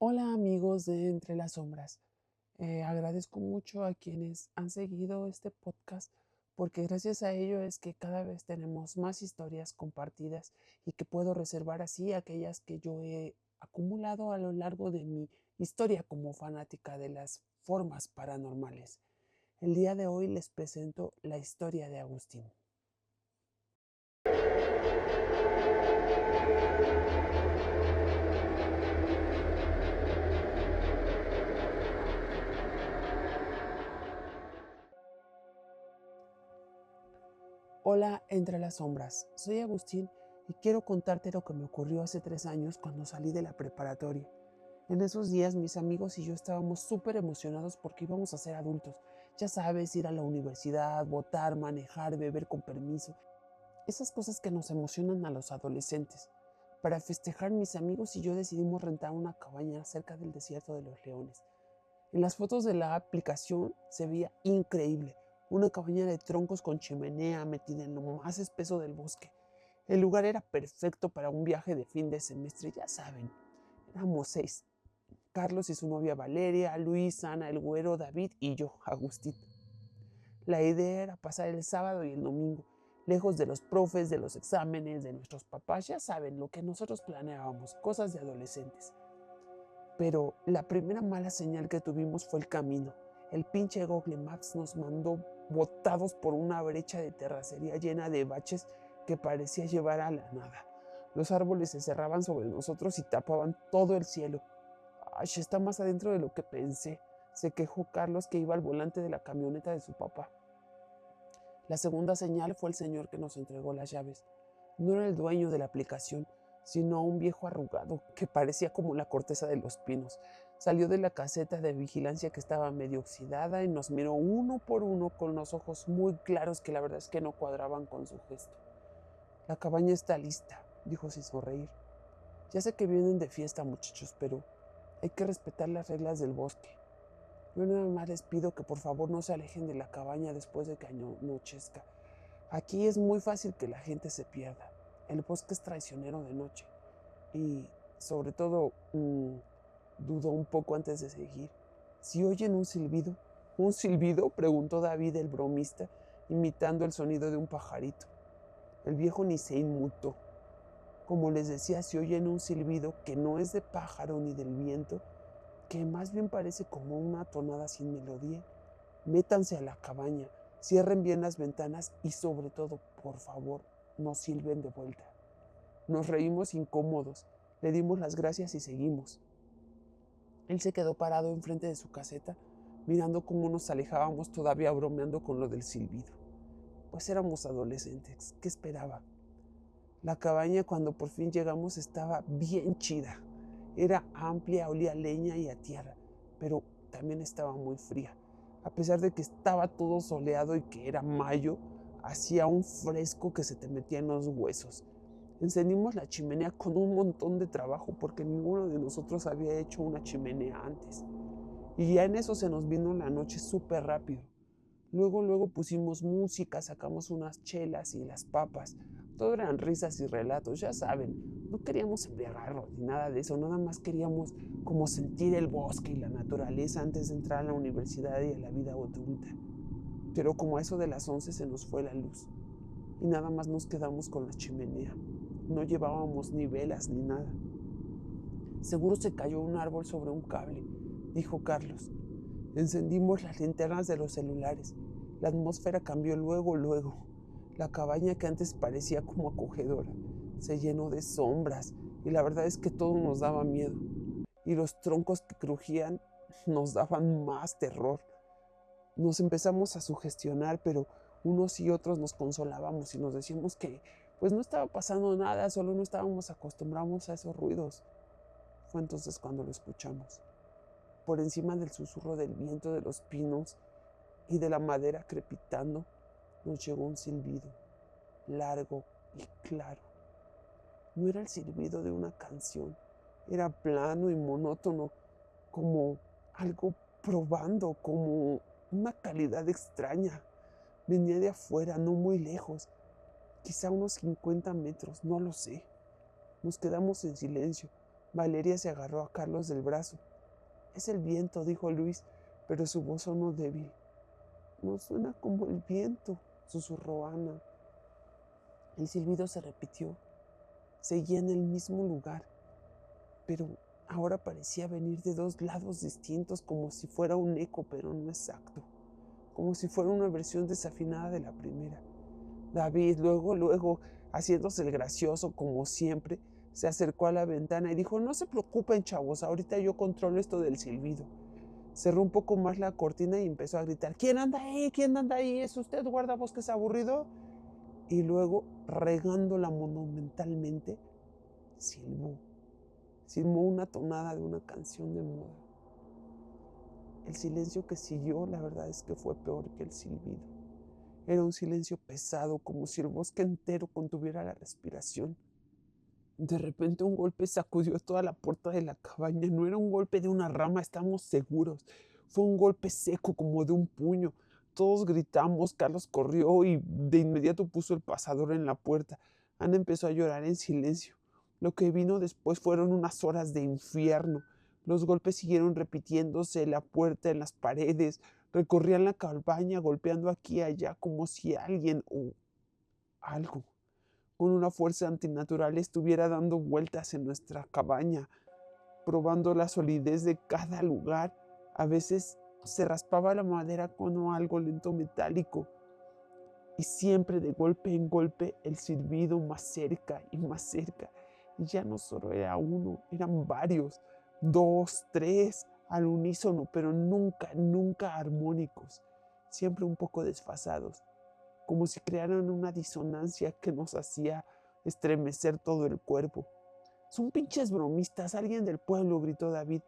Hola amigos de Entre las Sombras. Agradezco mucho a quienes han seguido este podcast porque gracias a ello es que cada vez tenemos más historias compartidas y que puedo reservar así aquellas que yo he acumulado a lo largo de mi historia como fanática de las formas paranormales. El día de hoy les presento la historia de Agustín. Hola Entre las Sombras, soy Agustín y quiero contarte lo que me ocurrió hace 3 años cuando salí de la preparatoria. En esos días mis amigos y yo estábamos súper emocionados porque íbamos a ser adultos. Ya sabes, ir a la universidad, votar, manejar, beber con permiso. Esas cosas que nos emocionan a los adolescentes. Para festejar, mis amigos y yo decidimos rentar una cabaña cerca del desierto de los Leones. En las fotos de la aplicación se veía increíble. Una cabaña de troncos con chimenea metida en lo más espeso del bosque. El lugar era perfecto para un viaje de fin de semestre, ya saben. Éramos 6. Carlos y su novia Valeria, Luis, Ana, el güero, David y yo, Agustín. La idea era pasar el sábado y el domingo, lejos de los profes, de los exámenes, de nuestros papás, ya saben, lo que nosotros planeábamos, cosas de adolescentes. Pero la primera mala señal que tuvimos fue el camino. El pinche Google Maps nos mandó botados por una brecha de terracería llena de baches que parecía llevar a la nada. Los árboles se cerraban sobre nosotros y tapaban todo el cielo. Ay, está más adentro de lo que pensé, se quejó Carlos, que iba al volante de la camioneta de su papá. La segunda señal fue el señor que nos entregó las llaves. No era el dueño de la aplicación, sino un viejo arrugado que parecía como la corteza de los pinos. Salió de la caseta de vigilancia que estaba medio oxidada y nos miró uno por uno con los ojos muy claros que la verdad es que no cuadraban con su gesto. La cabaña está lista, dijo sin sonreír. Ya sé que vienen de fiesta, muchachos, pero hay que respetar las reglas del bosque. Yo nada más les pido que por favor no se alejen de la cabaña después de que anochezca. Aquí es muy fácil que la gente se pierda. El bosque es traicionero de noche. Y sobre todo, dudó un poco antes de seguir. Si oyen un silbido, preguntó David el bromista, imitando el sonido de un pajarito. El viejo ni se inmutó. Como les decía, si oyen un silbido que no es de pájaro ni del viento, que más bien parece como una tonada sin melodía, métanse a la cabaña, cierren bien las ventanas y sobre todo, por favor, no silben de vuelta. Nos reímos incómodos, le dimos las gracias y seguimos. Él se quedó parado enfrente de su caseta, mirando cómo nos alejábamos, todavía bromeando con lo del silbido. Pues éramos adolescentes, ¿qué esperaba? La cabaña, cuando por fin llegamos, estaba bien chida. Era amplia, olía a leña y a tierra, pero también estaba muy fría. A pesar de que estaba todo soleado y que era mayo, hacía un fresco que se te metía en los huesos. Encendimos la chimenea con un montón de trabajo porque ninguno de nosotros había hecho una chimenea antes. Y ya en eso se nos vino la noche súper rápido. Luego pusimos música, sacamos unas chelas y las papas. Todo eran risas y relatos, ya saben. No queríamos embriagarnos ni nada de eso, nada más queríamos como sentir el bosque y la naturaleza antes de entrar a la universidad y a la vida adulta. Pero como a eso de las 11 se nos fue la luz y nada más nos quedamos con la chimenea. No llevábamos ni velas ni nada. Seguro se cayó un árbol sobre un cable, dijo Carlos. Encendimos las linternas de los celulares. La atmósfera cambió luego. La cabaña, que antes parecía como acogedora, se llenó de sombras y la verdad es que todo nos daba miedo. Y los troncos que crujían nos daban más terror. Nos empezamos a sugestionar, pero unos y otros nos consolábamos y nos decíamos que pues no estaba pasando nada, solo no estábamos acostumbrados a esos ruidos. Fue entonces cuando lo escuchamos. Por encima del susurro del viento de los pinos y de la madera crepitando, nos llegó un silbido, largo y claro. No era el silbido de una canción, era plano y monótono, como algo probando, como una calidad extraña. Venía de afuera, no muy lejos, quizá unos 50 metros, no lo sé. Nos quedamos en silencio. Valeria se agarró a Carlos del brazo. «Es el viento», dijo Luis, pero su voz sonó débil. «No suena como el viento», susurró Ana. El silbido se repitió. Seguía en el mismo lugar, pero ahora parecía venir de dos lados distintos, como si fuera un eco, pero no exacto, como si fuera una versión desafinada de la primera. David, luego, haciéndose el gracioso como siempre, se acercó a la ventana y dijo: «No se preocupen, chavos, ahorita yo controlo esto del silbido». Cerró un poco más la cortina y empezó a gritar: «¿Quién anda ahí? ¿Quién anda ahí? ¿Es usted guardabosques aburrido?». Y luego, regándola monumentalmente, silbó. Silbó una tonada de una canción de moda. El silencio que siguió, la verdad es que fue peor que el silbido. Era un silencio pesado, como si el bosque entero contuviera la respiración. De repente un golpe sacudió toda la puerta de la cabaña. No era un golpe de una rama, estamos seguros. Fue un golpe seco, como de un puño. Todos gritamos, Carlos corrió y de inmediato puso el pasador en la puerta. Ana empezó a llorar en silencio. Lo que vino después fueron unas horas de infierno. Los golpes siguieron repitiéndose, la puerta, en las paredes. Recorrían la cabaña golpeando aquí y allá como si alguien o algo con una fuerza antinatural estuviera dando vueltas en nuestra cabaña, probando la solidez de cada lugar. A veces se raspaba la madera con algo lento metálico y siempre de golpe en golpe el silbido más cerca y más cerca. Y ya no solo era uno, eran varios, dos, tres, al unísono, pero nunca armónicos, siempre un poco desfasados, como si crearan una disonancia que nos hacía estremecer todo el cuerpo. «Son pinches bromistas, alguien del pueblo», gritó David,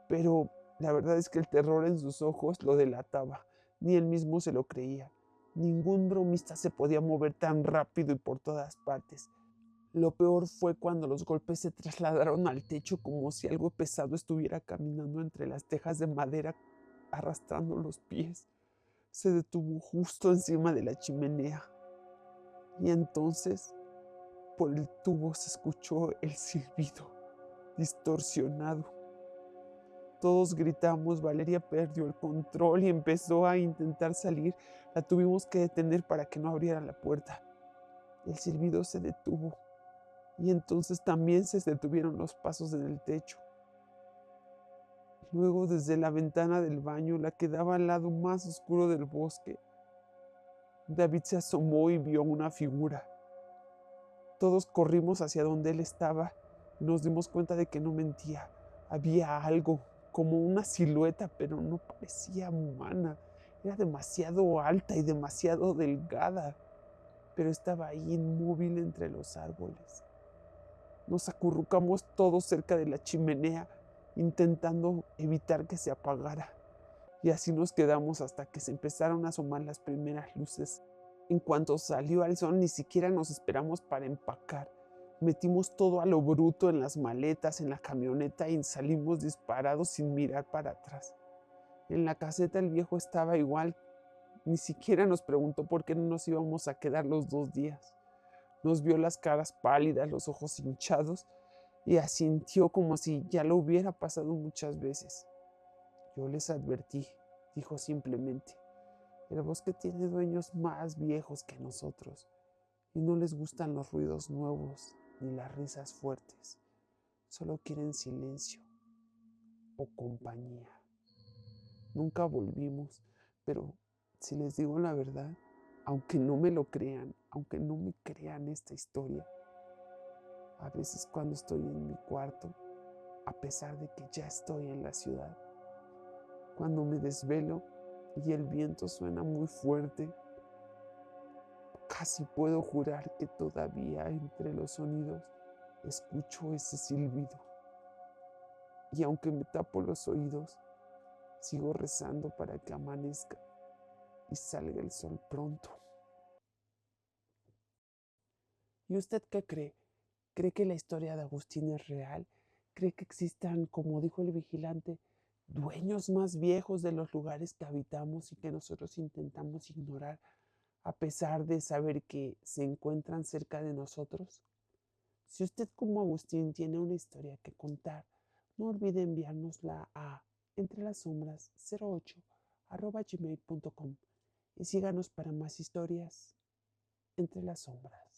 pero la verdad es que el terror en sus ojos lo delataba. Ni él mismo se lo creía. Ningún bromista se podía mover tan rápido y por todas partes. Lo peor fue cuando los golpes se trasladaron al techo, como si algo pesado estuviera caminando entre las tejas de madera, arrastrando los pies. Se detuvo justo encima de la chimenea. Y entonces, por el tubo se escuchó el silbido, distorsionado. Todos gritamos, Valeria perdió el control y empezó a intentar salir. La tuvimos que detener para que no abriera la puerta. El silbido se detuvo y entonces también se detuvieron los pasos en el techo. Luego, desde la ventana del baño, la que daba al lado más oscuro del bosque, David se asomó y vio una figura. Todos corrimos hacia donde él estaba y nos dimos cuenta de que no mentía. Había algo, como una silueta, pero no parecía humana. Era demasiado alta y demasiado delgada, pero estaba ahí inmóvil entre los árboles. Nos acurrucamos todos cerca de la chimenea, intentando evitar que se apagara. Y así nos quedamos hasta que se empezaron a asomar las primeras luces. En cuanto salió al sol, ni siquiera nos esperamos para empacar. Metimos todo a lo bruto en las maletas, en la camioneta y salimos disparados sin mirar para atrás. En la caseta el viejo estaba igual. Ni siquiera nos preguntó por qué no nos íbamos a quedar los 2 días. Nos vio las caras pálidas, los ojos hinchados y asintió como si ya lo hubiera pasado muchas veces. «Yo les advertí», dijo simplemente. «El bosque tiene dueños más viejos que nosotros y no les gustan los ruidos nuevos ni las risas fuertes. Solo quieren silencio o compañía». Nunca volvimos, pero si les digo la verdad, aunque no me lo crean, aunque no me crean esta historia, a veces cuando estoy en mi cuarto, a pesar de que ya estoy en la ciudad, cuando me desvelo y el viento suena muy fuerte, casi puedo jurar que todavía entre los sonidos escucho ese silbido. Y aunque me tapo los oídos, sigo rezando para que amanezca y salga el sol pronto. ¿Y usted qué cree? ¿Cree que la historia de Agustín es real? ¿Cree que existan, como dijo el vigilante, dueños más viejos de los lugares que habitamos y que nosotros intentamos ignorar a pesar de saber que se encuentran cerca de nosotros? Si usted como Agustín tiene una historia que contar, no olvide enviárnosla a entrelasombras08@gmail.com y síganos para más historias entre las sombras.